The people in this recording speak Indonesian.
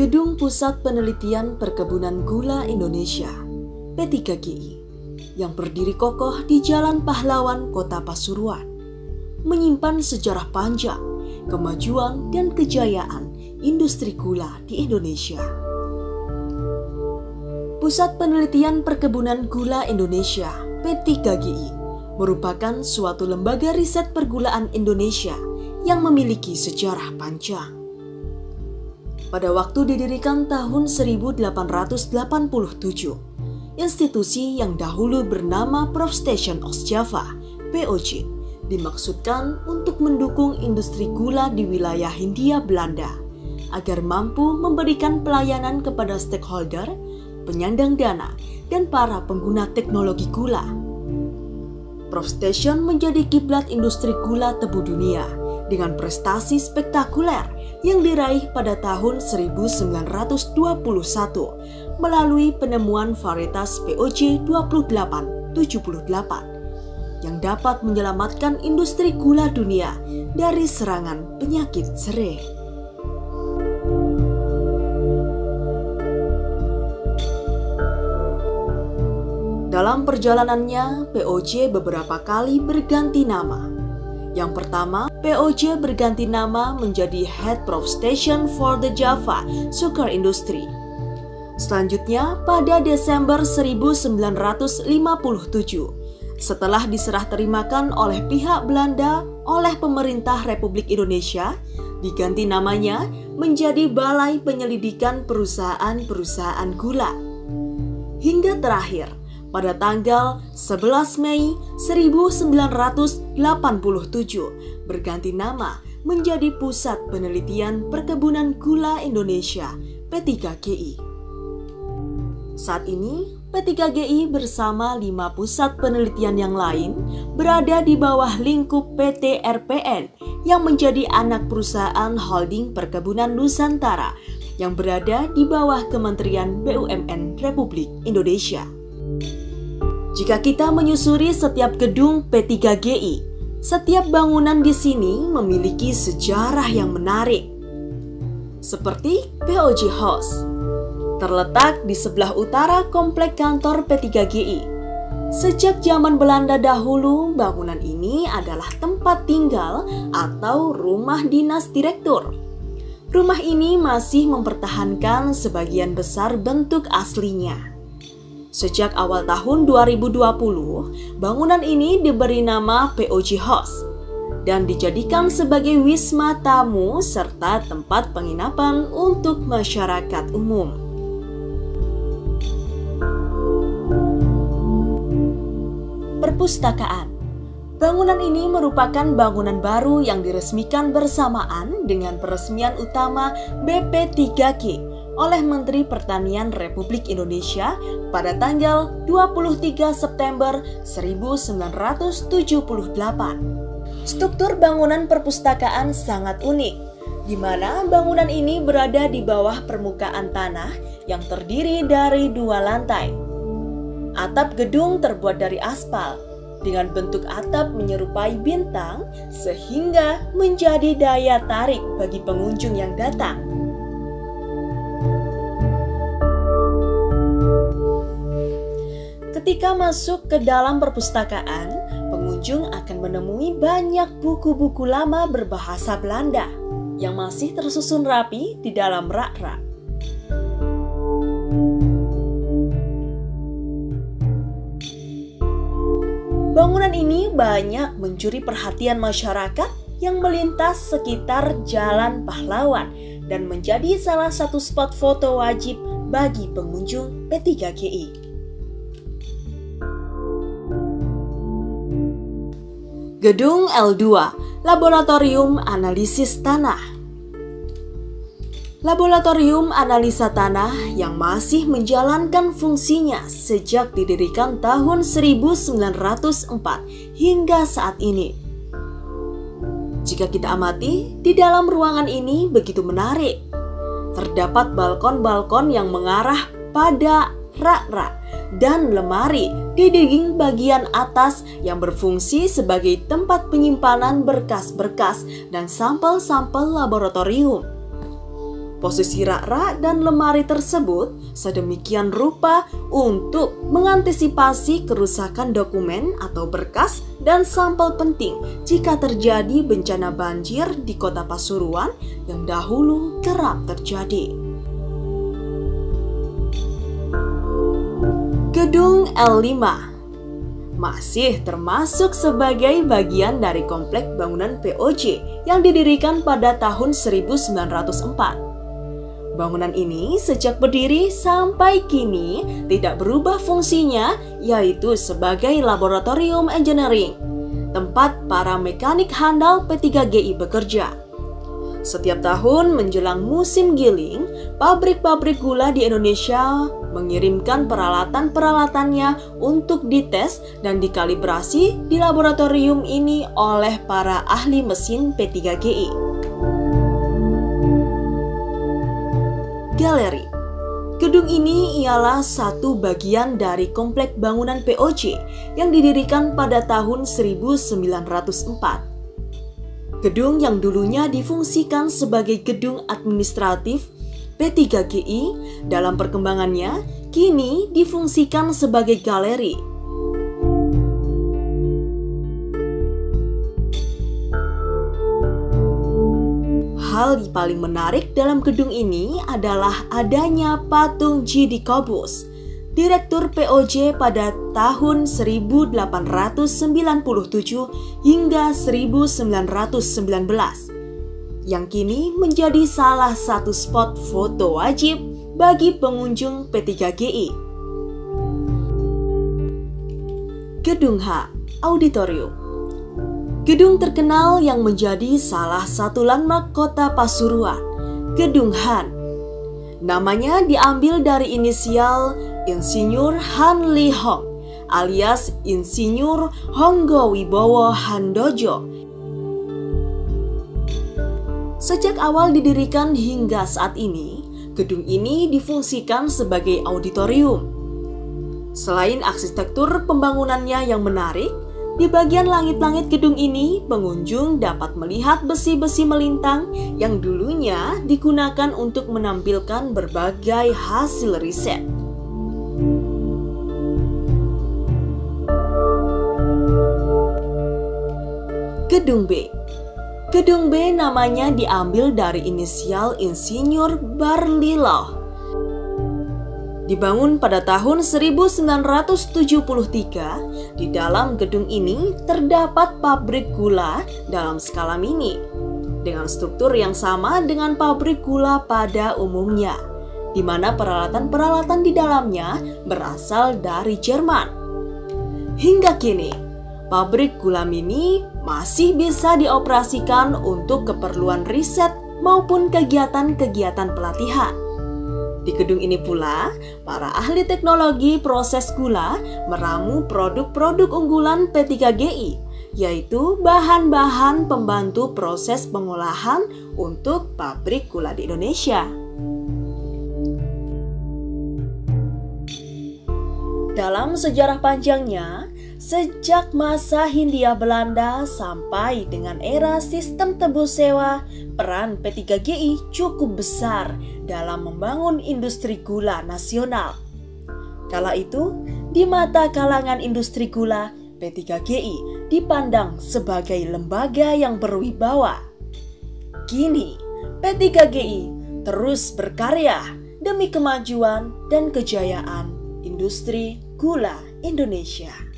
Gedung Pusat Penelitian Perkebunan Gula Indonesia (P3GI) yang berdiri kokoh di Jalan Pahlawan, Kota Pasuruan, menyimpan sejarah panjang, kemajuan dan kejayaan industri gula di Indonesia. Pusat Penelitian Perkebunan Gula Indonesia (P3GI) merupakan suatu lembaga riset pergulaan Indonesia yang memiliki sejarah panjang. Pada waktu didirikan tahun 1887, institusi yang dahulu bernama Proefstation Oost-Java (POJ) dimaksudkan untuk mendukung industri gula di wilayah Hindia Belanda agar mampu memberikan pelayanan kepada stakeholder, penyandang dana, dan para pengguna teknologi gula. Proefstation menjadi kiblat industri gula tebu dunia dengan prestasi spektakuler yang diraih pada tahun 1921 melalui penemuan varietas POJ 2878 yang dapat menyelamatkan industri gula dunia dari serangan penyakit serai. Dalam perjalanannya, POJ beberapa kali berganti nama. Yang pertama, POJ berganti nama menjadi Head Proefstation for the Java Sugar Industry. Selanjutnya, pada Desember 1957, setelah diserah terimakan oleh pihak Belanda oleh pemerintah Republik Indonesia, diganti namanya menjadi Balai Penyelidikan Perusahaan-Perusahaan Gula. Hingga terakhir, pada tanggal 11 Mei 1987 berganti nama menjadi Pusat Penelitian Perkebunan Gula Indonesia (P3GI). Saat ini, P3GI bersama 5 pusat penelitian yang lain berada di bawah lingkup PT RPN yang menjadi anak perusahaan holding Perkebunan Nusantara yang berada di bawah Kementerian BUMN Republik Indonesia. Jika kita menyusuri setiap gedung P3GI, setiap bangunan di sini memiliki sejarah yang menarik. Seperti POJ House, terletak di sebelah utara komplek kantor P3GI. Sejak zaman Belanda dahulu, bangunan ini adalah tempat tinggal atau rumah dinas direktur. Rumah ini masih mempertahankan sebagian besar bentuk aslinya. Sejak awal tahun 2020, bangunan ini diberi nama POJ House dan dijadikan sebagai wisma tamu serta tempat penginapan untuk masyarakat umum. Perpustakaan. Bangunan ini merupakan bangunan baru yang diresmikan bersamaan dengan peresmian utama BP3G oleh Menteri Pertanian Republik Indonesia pada tanggal 23 September 1978. Struktur bangunan perpustakaan sangat unik, di mana bangunan ini berada di bawah permukaan tanah yang terdiri dari 2 lantai. Atap gedung terbuat dari aspal, dengan bentuk atap menyerupai bintang sehingga menjadi daya tarik bagi pengunjung yang datang. Ketika masuk ke dalam perpustakaan, pengunjung akan menemui banyak buku-buku lama berbahasa Belanda yang masih tersusun rapi di dalam rak-rak. Bangunan ini banyak mencuri perhatian masyarakat yang melintas sekitar Jalan Pahlawan dan menjadi salah satu spot foto wajib bagi pengunjung P3GI. Gedung L2, Laboratorium Analisis Tanah. Laboratorium Analisa Tanah yang masih menjalankan fungsinya sejak didirikan tahun 1904 hingga saat ini. Jika kita amati, di dalam ruangan ini begitu menarik. Terdapat balkon-balkon yang mengarah pada rak-rak dan lemari di dinding bagian atas yang berfungsi sebagai tempat penyimpanan berkas-berkas dan sampel-sampel laboratorium. Posisi rak-rak dan lemari tersebut sedemikian rupa untuk mengantisipasi kerusakan dokumen atau berkas dan sampel penting jika terjadi bencana banjir di Kota Pasuruan yang dahulu kerap terjadi. Gedung L5 masih termasuk sebagai bagian dari komplek bangunan POJ yang didirikan pada tahun 1904. Bangunan ini sejak berdiri sampai kini tidak berubah fungsinya, yaitu sebagai laboratorium engineering, tempat para mekanik handal P3GI bekerja. Setiap tahun menjelang musim giling, pabrik-pabrik gula di Indonesia mengirimkan peralatan-peralatannya untuk dites dan dikalibrasi di laboratorium ini oleh para ahli mesin P3GI. Galeri. Gedung ini ialah satu bagian dari komplek bangunan POJ yang didirikan pada tahun 1904. Gedung yang dulunya difungsikan sebagai gedung administratif P3GI dalam perkembangannya kini difungsikan sebagai galeri. Hal paling menarik dalam gedung ini adalah adanya patung G.D. Kobus, Direktur POJ pada tahun 1897 hingga 1919, yang kini menjadi salah satu spot foto wajib bagi pengunjung P3GI. Gedung H, Auditorium. Gedung terkenal yang menjadi salah satu landmark Kota Pasuruan, Gedung Han. Namanya diambil dari inisial Insinyur Han Lee Hong alias Insinyur Honggo Wibowo Handojo. Sejak awal didirikan hingga saat ini, gedung ini difungsikan sebagai auditorium. Selain arsitektur pembangunannya yang menarik, di bagian langit-langit gedung ini, pengunjung dapat melihat besi-besi melintang yang dulunya digunakan untuk menampilkan berbagai hasil riset. Gedung B. Gedung B namanya diambil dari inisial Insinyur Barliloh. Dibangun pada tahun 1973, di dalam gedung ini terdapat pabrik gula dalam skala mini, dengan struktur yang sama dengan pabrik gula pada umumnya, di mana peralatan-peralatan di dalamnya berasal dari Jerman. Hingga kini, pabrik gula mini masih bisa dioperasikan untuk keperluan riset maupun kegiatan-kegiatan pelatihan. Di gedung ini pula, para ahli teknologi proses gula meramu produk-produk unggulan P3GI, yaitu bahan-bahan pembantu proses pengolahan untuk pabrik gula di Indonesia. Dalam sejarah panjangnya, sejak masa Hindia Belanda sampai dengan era sistem tebus sewa, peran P3GI cukup besar dalam membangun industri gula nasional. Kala itu, di mata kalangan industri gula, P3GI dipandang sebagai lembaga yang berwibawa. Kini, P3GI terus berkarya demi kemajuan dan kejayaan industri gula Indonesia.